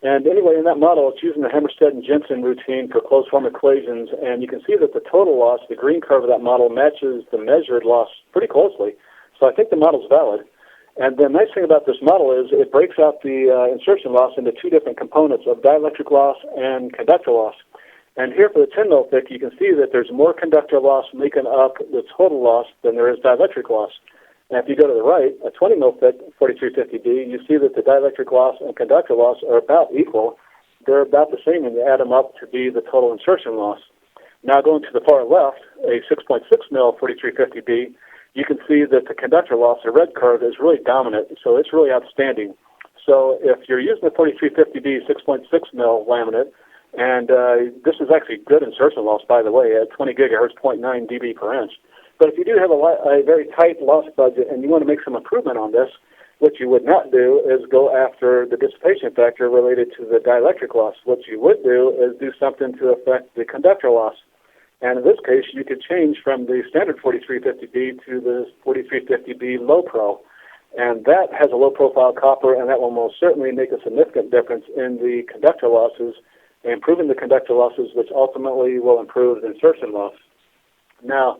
And anyway, in that model, it's using the Hammerstedt and Jensen routine for closed form equations, and you can see that the total loss, the green curve of that model, matches the measured loss pretty closely. So I think the model's valid. And the nice thing about this model is it breaks out the insertion loss into 2 different components of dielectric loss and conductor loss. And here for the 10 mil thick, you can see that there's more conductor loss making up the total loss than there is dielectric loss. And if you go to the right, a 20 mil thick 4350B, you see that the dielectric loss and conductor loss are about equal. They're about the same when you add them up to be the total insertion loss. Now going to the far left, a 6.6 mil 4350B, you can see that the conductor loss, the red curve, is really dominant, so it's really outstanding. So if you're using the 4350B 6.6 mil laminate, and this is actually good insertion loss, by the way, at 20 gigahertz, 0.9 dB per inch. But if you do have a very tight loss budget and you want to make some improvement on this, what you would not do is go after the dissipation factor related to the dielectric loss. What you would do is do something to affect the conductor loss. And in this case, you could change from the standard 4350B to the 4350B low pro. And that has a low profile copper, and that will most certainly make a significant difference in the conductor losses, improving the conductor losses, which ultimately will improve the insertion loss. Now,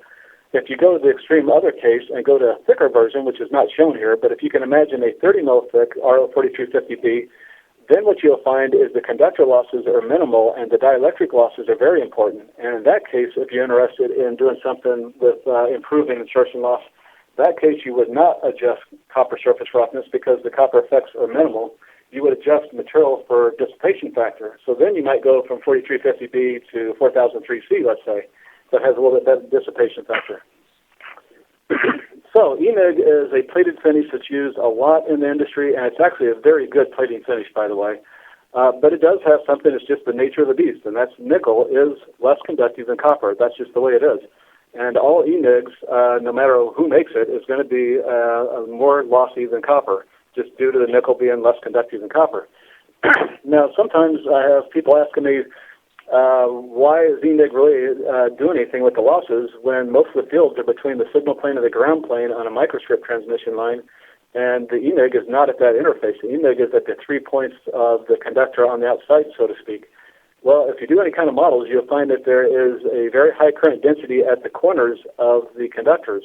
if you go to the extreme other case and go to a thicker version, which is not shown here, but if you can imagine a 30 mil thick RO4350B, then what you'll find is the conductor losses are minimal and the dielectric losses are very important. And in that case, if you're interested in doing something with improving insertion loss, in that case you would not adjust copper surface roughness because the copper effects are minimal. You would adjust material for dissipation factor. So then you might go from 4350B to 4003C, let's say, that has a little bit better dissipation factor. So EMIG is a plated finish that's used a lot in the industry, and it's actually a very good plating finish, by the way. But it does have something that's just the nature of the beast, and that's nickel is less conductive than copper. That's just the way it is. And all ENIGs, no matter who makes it, is going to be more lossy than copper, just due to the nickel being less conductive than copper. Now, sometimes I have people asking me, why is ENIG really doing anything with the losses when most of the fields are between the signal plane and the ground plane on a microstrip transmission line, and the ENIG is not at that interface. The ENIG is at the 3 points of the conductor on the outside, so to speak. Well, if you do any kind of models, you'll find that there is a very high current density at the corners of the conductors.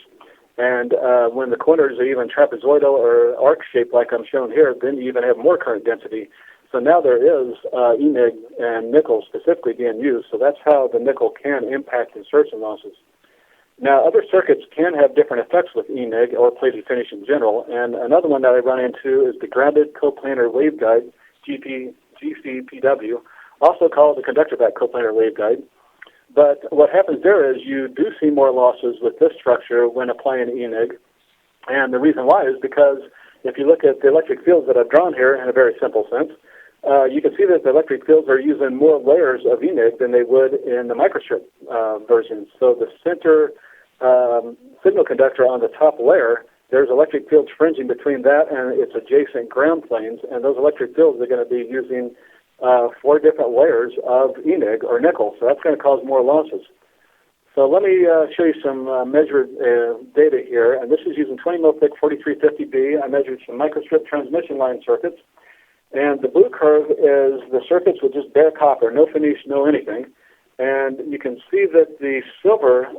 And when the corners are even trapezoidal or arc-shaped like I'm showing here, then you even have more current density. So now there is ENIG and nickel specifically being used, so that's how the nickel can impact insertion losses. Now, other circuits can have different effects with ENIG or plated finish in general, and another one that I run into is the grounded coplanar waveguide, GCPW, also called the conductor-back coplanar waveguide. But what happens there is you do see more losses with this structure when applying ENIG, and the reason why is because if you look at the electric fields that I've drawn here in a very simple sense, you can see that the electric fields are using more layers of ENIG than they would in the microstrip version. So the center signal conductor on the top layer, there's electric fields fringing between that and its adjacent ground planes, and those electric fields are going to be using 4 different layers of ENIG or nickel, so that's going to cause more losses. So let me show you some measured data here, and this is using 20 mil thick 4350B. I measured some microstrip transmission line circuits, and the blue curve is the circuits with just bare copper, no finish, no anything. And you can see that the silver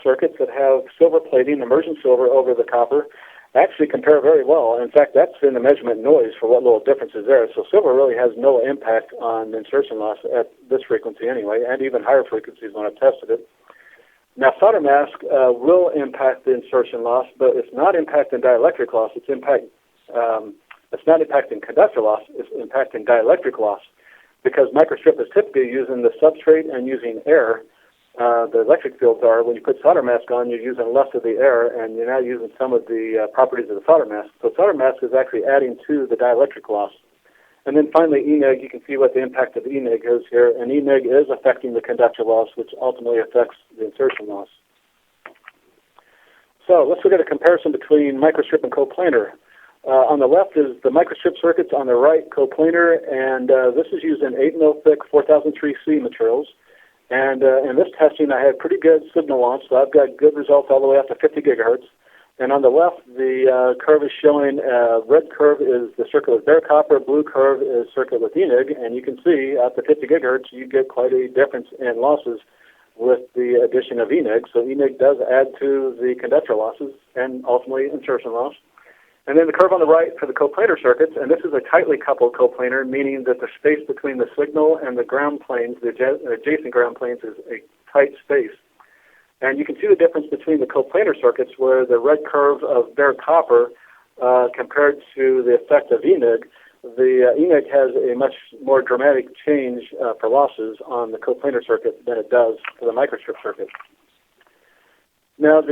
circuits that have silver plating, immersion silver over the copper, actually compare very well. In fact, that's in the measurement noise for what little difference is there. So silver really has no impact on insertion loss at this frequency anyway, and even higher frequencies when I've tested it. Now, solder mask will impact the insertion loss, but it's not impacting dielectric loss. It's not impacting conductor loss. It's impacting dielectric loss, because microstrip is typically using the substrate and using air. The electric fields are, when you put solder mask on, you're using less of the air, and you're now using some of the properties of the solder mask. So solder mask is actually adding to the dielectric loss. And then finally, ENIG, you can see what the impact of ENIG is here, and ENIG is affecting the conductor loss, which ultimately affects the insertion loss. So let's look at a comparison between microstrip and coplanar. On the left is the microstrip circuits, on the right, coplanar, and this is using 8 mil thick 4003C materials. And in this testing, I had pretty good signal launch, so I've got good results all the way up to 50 gigahertz. And on the left, the curve is showing, red curve is the circuit with bare copper, blue curve is circuit with ENIG, and you can see at the 50 gigahertz, you get quite a difference in losses with the addition of ENIG. So ENIG does add to the conductor losses and ultimately insertion loss. And then the curve on the right for the coplanar circuits, and this is a tightly coupled coplanar, meaning that the space between the signal and the ground planes, the adjacent ground planes, is a tight space. And you can see the difference between the coplanar circuits, where the red curve of bare copper compared to the effect of ENIG, the ENIG has a much more dramatic change for losses on the coplanar circuit than it does for the microstrip circuit. Now,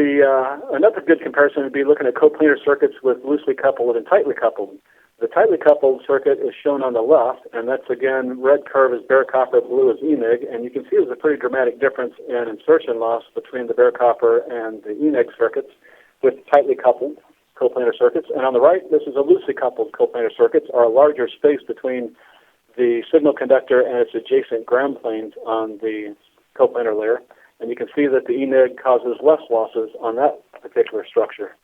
another good comparison would be looking at coplanar circuits with loosely coupled and tightly coupled. The tightly coupled circuit is shown on the left, and that's, again, red curve is bare copper, blue is ENIG, and you can see there's a pretty dramatic difference in insertion loss between the bare copper and the ENIG circuits with tightly coupled coplanar circuits. And on the right, this is a loosely coupled coplanar circuits, or a larger space between the signal conductor and its adjacent ground planes on the coplanar layer. And you can see that the ENIG causes less losses on that particular structure.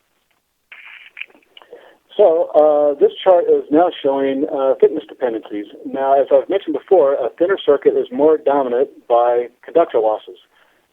So this chart is now showing thickness dependencies. Now, as I've mentioned before, a thinner circuit is more dominant by conductor losses.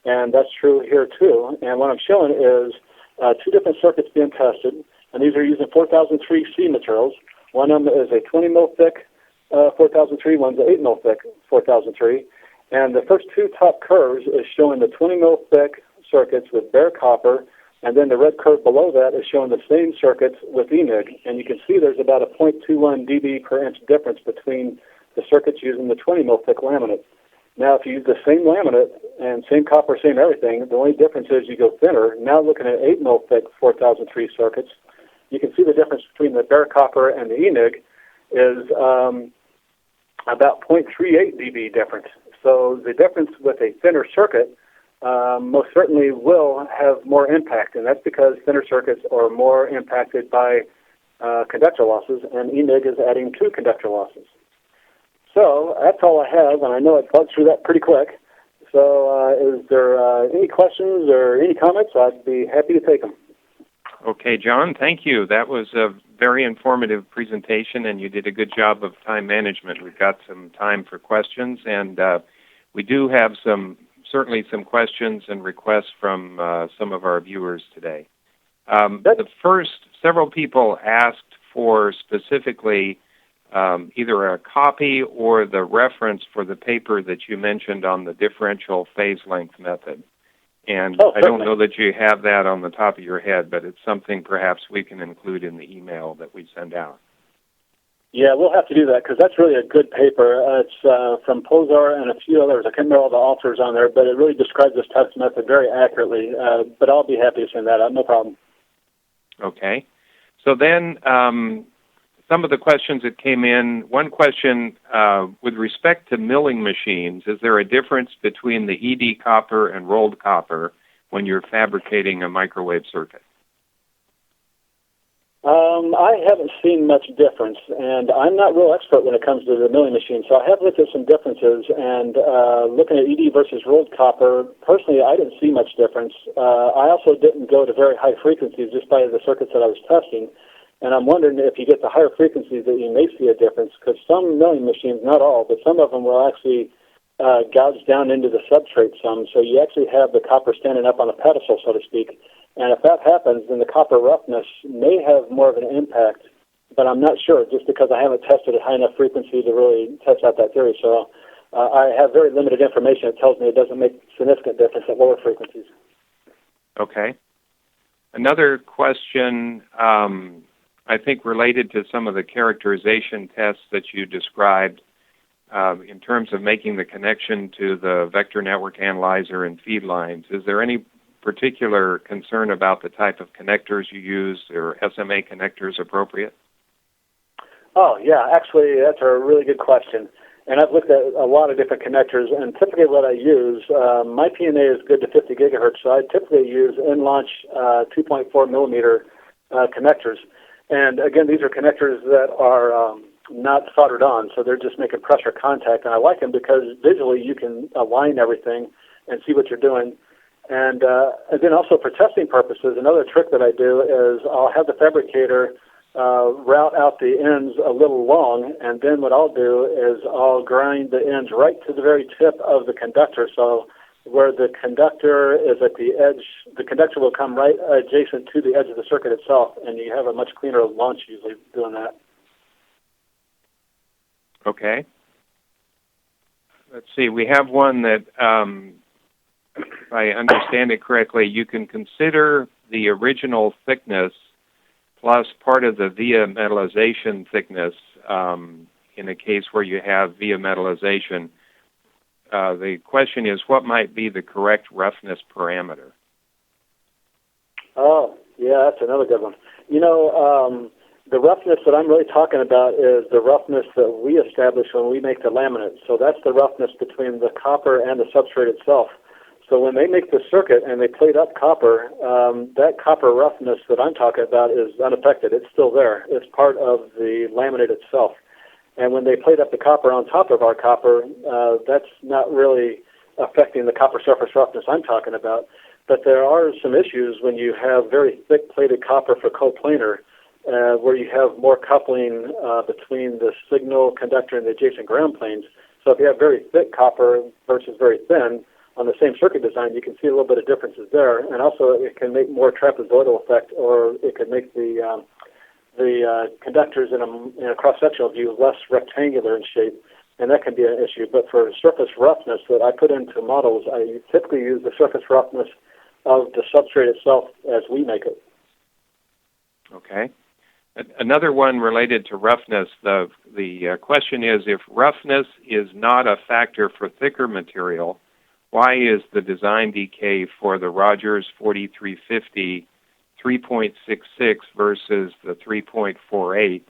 And that's true here, too. And what I'm showing is 2 different circuits being tested. And these are using 4003C materials. One of them is a 20 mil thick 4003, one's an 8 mil thick 4003. And the first 2 top curves is showing the 20 mil thick circuits with bare copper, and then the red curve below that is showing the same circuits with ENIG. And you can see there's about a 0.21 dB per inch difference between the circuits using the 20 mil thick laminate. Now, if you use the same laminate and same copper, same everything, the only difference is you go thinner. Now looking at 8 mil thick 4003 circuits, you can see the difference between the bare copper and the ENIG is about 0.38 dB difference. So the difference with a thinner circuit most certainly will have more impact, and that's because thinner circuits are more impacted by conductor losses, and EMIG is adding 2 conductor losses. So that's all I have, and I know I bugged through that pretty quick. So is there any questions or any comments? I'd be happy to take them. Okay, John, thank you. That was a very informative presentation, and you did a good job of time management. We've got some time for questions, and we do have certainly some questions and requests from some of our viewers today. The first, several people asked for specifically either a copy or the reference for the paper that you mentioned on the differential phase length method. And I don't know that you have that on the top of your head, but it's something perhaps we can include in the email that we send out. Yeah, we'll have to do that because that's really a good paper. It's from Posar and a few others. I can't remember all the authors on there, but it really describes this test method very accurately. But I'll be happy to send that out, no problem. Okay. So then some of the questions that came in, one question with respect to milling machines, is there a difference between the ED copper and rolled copper when you're fabricating a microwave circuit? I haven't seen much difference, and I'm not real expert when it comes to the milling machine, so I have looked at some differences, and looking at ED versus rolled copper, personally, I didn't see much difference. I also didn't go to very high frequencies just by the circuits that I was testing, and I'm wondering if you get the higher frequencies that you may see a difference, because some milling machines, not all, but some of them will actually gouge down into the substrate some, so you actually have the copper standing up on a pedestal, so to speak. And if that happens, then the copper roughness may have more of an impact, but I'm not sure just because I haven't tested at high enough frequency to really test out that theory. So I have very limited information that tells me it doesn't make significant difference at lower frequencies. Okay. Another question, I think related to some of the characterization tests that you described in terms of making the connection to the vector network analyzer and feed lines. Is there any particular concern about the type of connectors you use, or SMA connectors appropriate? Oh, yeah, actually, that's a really good question. And I've looked at a lot of different connectors, and typically what I use, my PNA is good to 50 gigahertz, so I typically use in-launch 2.4 millimeter connectors. And again, these are connectors that are not soldered on, so they're just making pressure contact. And I like them because visually you can align everything and see what you're doing. And then also for testing purposes, another trick that I do is I'll have the fabricator route out the ends a little long, and then what I'll do is I'll grind the ends right to the very tip of the conductor. So where the conductor is at the edge, the conductor will come right adjacent to the edge of the circuit itself, and you have a much cleaner launch usually doing that. Okay. Let's see, we have one that, if I understand it correctly, you can consider the original thickness plus part of the via metallization thickness in a case where you have via metallization. The question is, what might be the correct roughness parameter? Oh, yeah, that's another good one. You know, the roughness that I'm really talking about is the roughness that we establish when we make the laminate. So that's the roughness between the copper and the substrate itself. So when they make the circuit and they plate up copper, that copper roughness that I'm talking about is unaffected. It's still there. It's part of the laminate itself. And when they plate up the copper on top of our copper, that's not really affecting the copper surface roughness I'm talking about. But there are some issues when you have very thick plated copper for coplanar, where you have more coupling between the signal conductor and the adjacent ground planes. So if you have very thick copper versus very thin, on the same circuit design, you can see a little bit of differences there, and also it can make more trapezoidal effect, or it could make the conductors in a cross-sectional view less rectangular in shape, and that can be an issue. But for surface roughness that I put into models, I typically use the surface roughness of the substrate itself as we make it. Okay. Another one related to roughness, the question is, if roughness is not a factor for thicker material, why is the design decay for the Rogers 4350 3.66 versus the 3.48,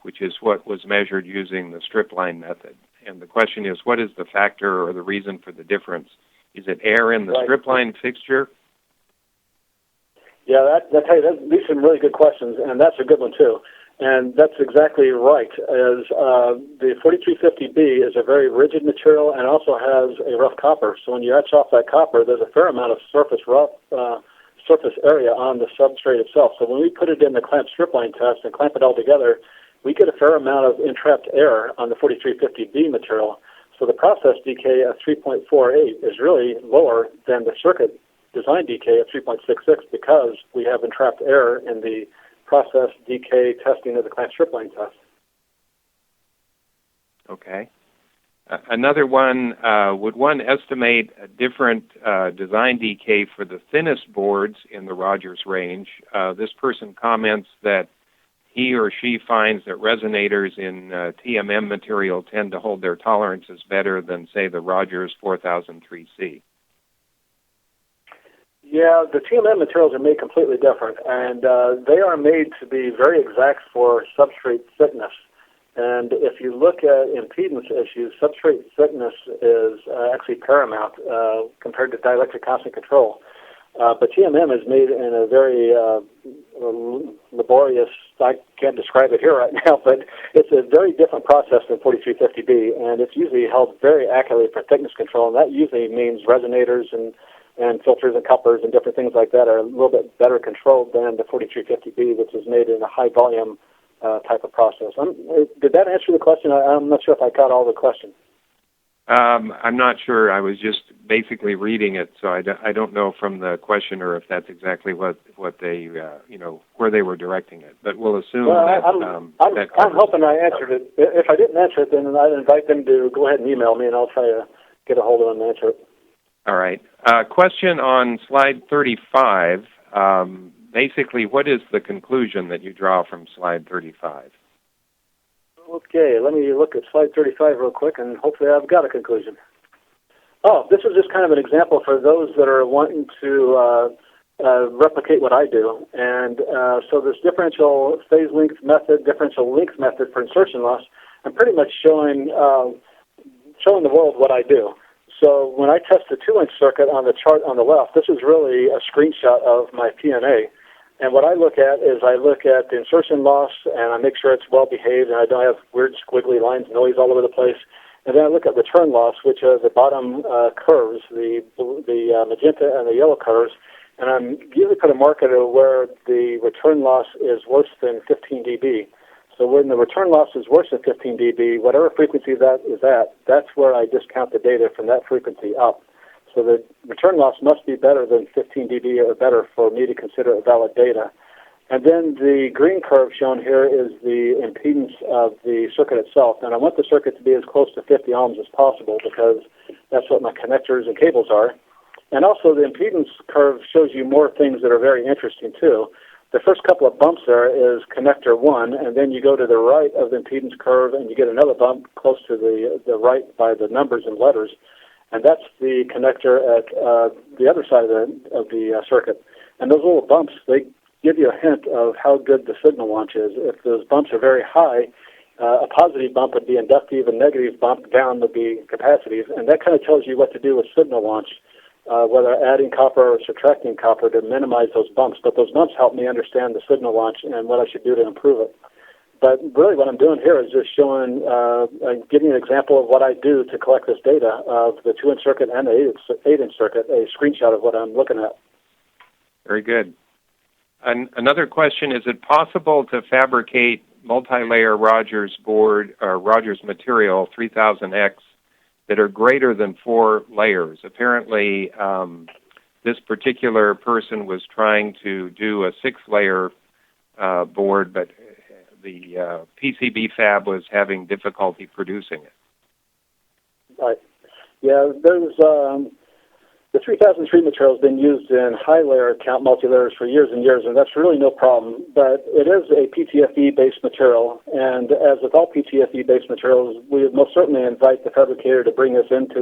which is what was measured using the strip line method? And the question is, what is the factor or the reason for the difference? Is it air in the strip line fixture? Yeah, these are some really good questions, and that's a good one too. And that's exactly right. As the 4350B is a very rigid material and also has a rough copper. So when you etch off that copper, there's a fair amount of surface area on the substrate itself. So when we put it in the clamp strip line test and clamp it all together, we get a fair amount of entrapped air on the 4350B material. So the process decay of 3.48 is really lower than the circuit design decay of 3.66 because we have entrapped air in the process decay testing of the clamp strip line test. Okay. Another one, would one estimate a different design decay for the thinnest boards in the Rogers range? This person comments that he or she finds that resonators in TMM material tend to hold their tolerances better than, say, the Rogers 4003C. Yeah, the TMM materials are made completely different, and they are made to be very exact for substrate thickness. And if you look at impedance issues, substrate thickness is actually paramount compared to dielectric constant control. But TMM is made in a very laborious, I can't describe it here right now, but it's a very different process than 4350B, and it's usually held very accurately for thickness control, and that usually means resonators and filters and couplers and different things like that are a little bit better controlled than the 4350B, which is made in a high volume type of process. Did that answer the question? I'm not sure if I caught all the question. I'm not sure. I was just basically reading it, so I don't know from the questioner if that's exactly what they, where they were directing it. But we'll assume I'm hoping I answered it. If I didn't answer it, then I'd invite them to go ahead and email me, and I'll try to get a hold of them and answer it. All right. Question on slide 35. Basically, what is the conclusion that you draw from slide 35? Okay, let me look at slide 35 real quick, and hopefully I've got a conclusion. Oh, this is just kind of an example for those that are wanting to replicate what I do. And so this differential phase length method, differential length method for insertion loss, I'm pretty much showing the world what I do. So when I test the 2-inch circuit on the chart on the left, this is really a screenshot of my PNA. And what I look at is I look at the insertion loss, and I make sure it's well behaved, and I don't have weird squiggly lines, noise all over the place. And then I look at return loss, which are the bottom curves, the magenta and the yellow curves, and I'm usually put a marker where the return loss is worse than 15 dB. So when the return loss is worse than 15 dB, whatever frequency that is at, that's where I discount the data from that frequency up. So the return loss must be better than 15 dB or better for me to consider it valid data. And then the green curve shown here is the impedance of the circuit itself. And I want the circuit to be as close to 50 ohms as possible because that's what my connectors and cables are. And also the impedance curve shows you more things that are very interesting too. The first couple of bumps there is connector 1, and then you go to the right of the impedance curve and you get another bump close to the right by the numbers and letters. And that's the connector at the other side of the circuit. And those little bumps, they give you a hint of how good the signal launch is. If those bumps are very high, a positive bump would be inductive, a negative bump down would be capacitive. And that kind of tells you what to do with signal launch, whether adding copper or subtracting copper to minimize those bumps. But those bumps help me understand the signal launch and what I should do to improve it. But really what I'm doing here is just showing, giving an example of what I do to collect this data of the 2-inch circuit and the 8-inch circuit, a screenshot of what I'm looking at. Very good. Another question, is it possible to fabricate multi-layer Rogers board or Rogers material 3000X that are greater than 4 layers? Apparently, this particular person was trying to do a 6-layer board, but the PCB fab was having difficulty producing it. Right. Yeah, there's the 3003 material has been used in high-layer count multi-layers for years and years, and that's really no problem. But it is a PTFE-based material, and as with all PTFE-based materials, we most certainly invite the fabricator to bring us into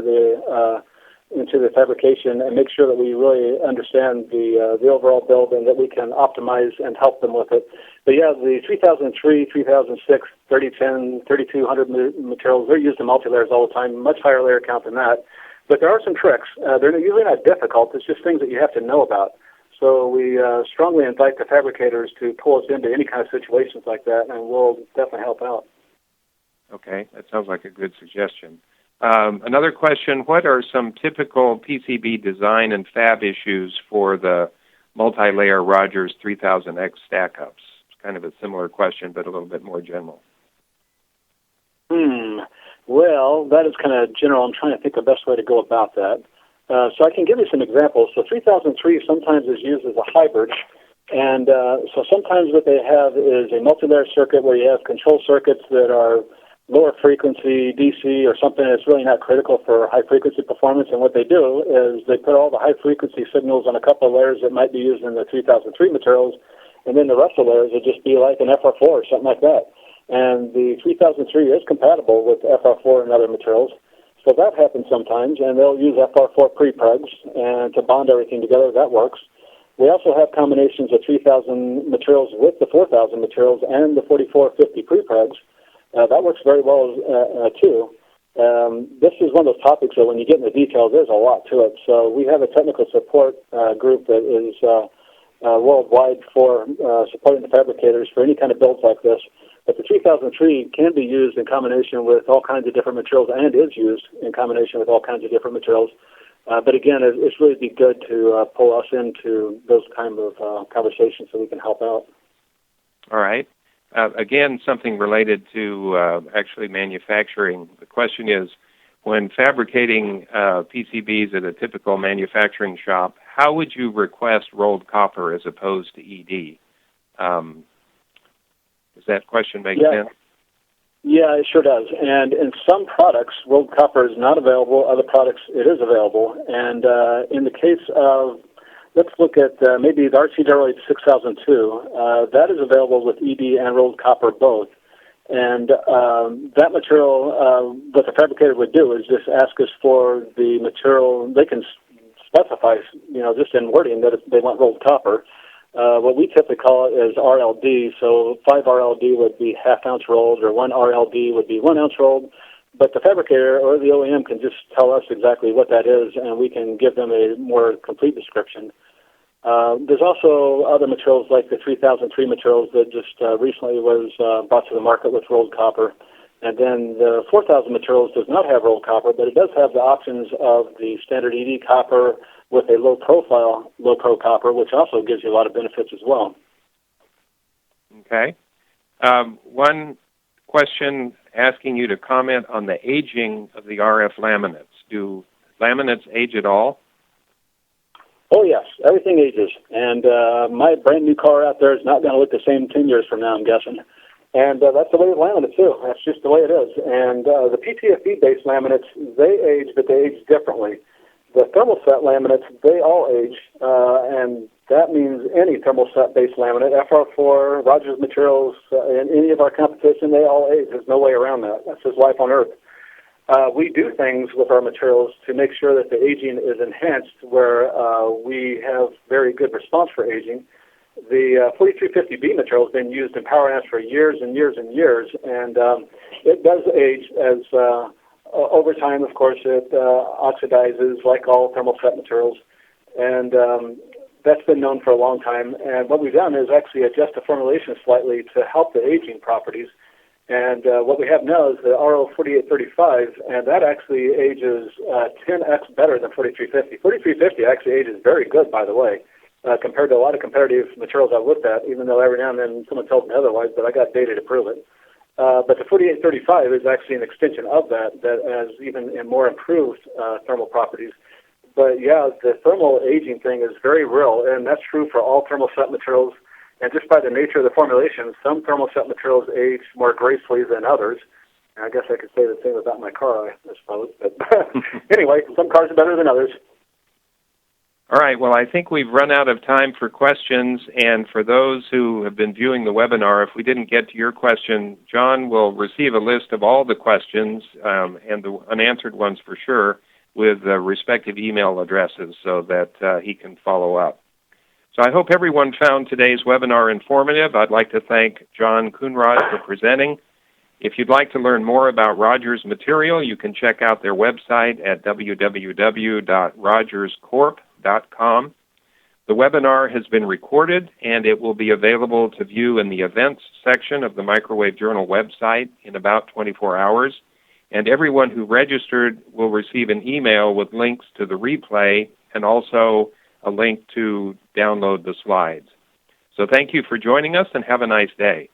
into the fabrication and make sure that we really understand the overall build and that we can optimize and help them with it. But yeah, the 3003, 3006, 3010, 3200 materials, they're used in multi-layers all the time, much higher layer count than that. But there are some tricks. They're usually not difficult. It's just things that you have to know about. So we strongly invite the fabricators to pull us into any kind of situations like that, and we'll definitely help out. Okay, that sounds like a good suggestion. Another question, what are some typical PCB design and fab issues for the multi-layer Rogers 3000X stack-ups? It's kind of a similar question, but a little bit more general. Well, that is kind of general. I'm trying to think the best way to go about that. So I can give you some examples. So 3003 sometimes is used as a hybrid. And so sometimes what they have is a multi-layer circuit where you have control circuits that are lower frequency, DC, or something that's really not critical for high-frequency performance. And what they do is they put all the high-frequency signals on a couple of layers that might be used in the 3003 materials, and then the rest of the layers would just be like an FR4 or something like that. And the 3003 is compatible with FR4 and other materials. So that happens sometimes, and they'll use FR4 prepregs and to bond everything together. That works. We also have combinations of 3000 materials with the 4000 materials and the 4450 prepregs. That works very well too. This is one of those topics that when you get in the details, there's a lot to it. So we have a technical support group that is worldwide for supporting the fabricators for any kind of builds like this. But the 3003 can be used in combination with all kinds of different materials and is used in combination with all kinds of different materials. But again, it's really be good to pull us into those kind of conversations so we can help out. All right. Again, something related to actually manufacturing. The question is, when fabricating PCBs at a typical manufacturing shop, how would you request rolled copper as opposed to ED? Does that question make sense? Yeah, it sure does. And in some products, rolled copper is not available. Other products, it is available. And in the case of, let's look at maybe the RC 6002. That is available with ED and rolled copper both. And that material, what the fabricator would do is just ask us for the material. They can specify, just in wording that they want rolled copper. What we typically call it is RLD, so 5 RLD would be half-ounce rolled, or 1 RLD would be 1 ounce rolled. But the fabricator or the OEM can just tell us exactly what that is, and we can give them a more complete description. There's also other materials like the 3003 materials that just recently was brought to the market with rolled copper. And then the 4000 materials does not have rolled copper, but it does have the options of the standard ED copper with a low-profile, low-pro copper, which also gives you a lot of benefits as well. Okay. One question asking you to comment on the aging of the RF laminates. Do laminates age at all? Oh, yes. Everything ages. And my brand-new car out there is not going to look the same 10 years from now, I'm guessing. And that's the way with laminates, too. That's just the way it is. And the PTFE-based laminates, they age, but they age differently. The thermoset laminates, they all age, and that means any thermoset-based laminate, FR4, Rogers Materials, and any of our competition, they all age. There's no way around that. That's just life on Earth. We do things with our materials to make sure that the aging is enhanced where we have very good response for aging. The 4350B material has been used in power amps for years and years and years, and it does age as over time, of course, it oxidizes like all thermoset materials, and that's been known for a long time. And what we've done is actually adjust the formulation slightly to help the aging properties. And what we have now is the RO4835, and that actually ages 10x better than 4350. 4350 actually ages very good, by the way, compared to a lot of comparative materials I've looked at, even though every now and then someone tells me otherwise, but I got data to prove it. But the 4835 is actually an extension of that has even more improved thermal properties. But yeah, the thermal aging thing is very real, and that's true for all thermoset materials. And just by the nature of the formulation, some thermoset materials age more gracefully than others. And I guess I could say the same about my car, I suppose. But anyway, some cars are better than others. All right, well, I think we've run out of time for questions, and for those who have been viewing the webinar, if we didn't get to your question, John will receive a list of all the questions, and the unanswered ones for sure, with respective email addresses so that he can follow up. So I hope everyone found today's webinar informative. I'd like to thank John Coonrod for presenting. If you'd like to learn more about Rogers material, you can check out their website at www.rogerscorp.com. The webinar has been recorded, and it will be available to view in the events section of the Microwave Journal website in about 24 hours. And everyone who registered will receive an email with links to the replay and also a link to download the slides. So thank you for joining us, and have a nice day.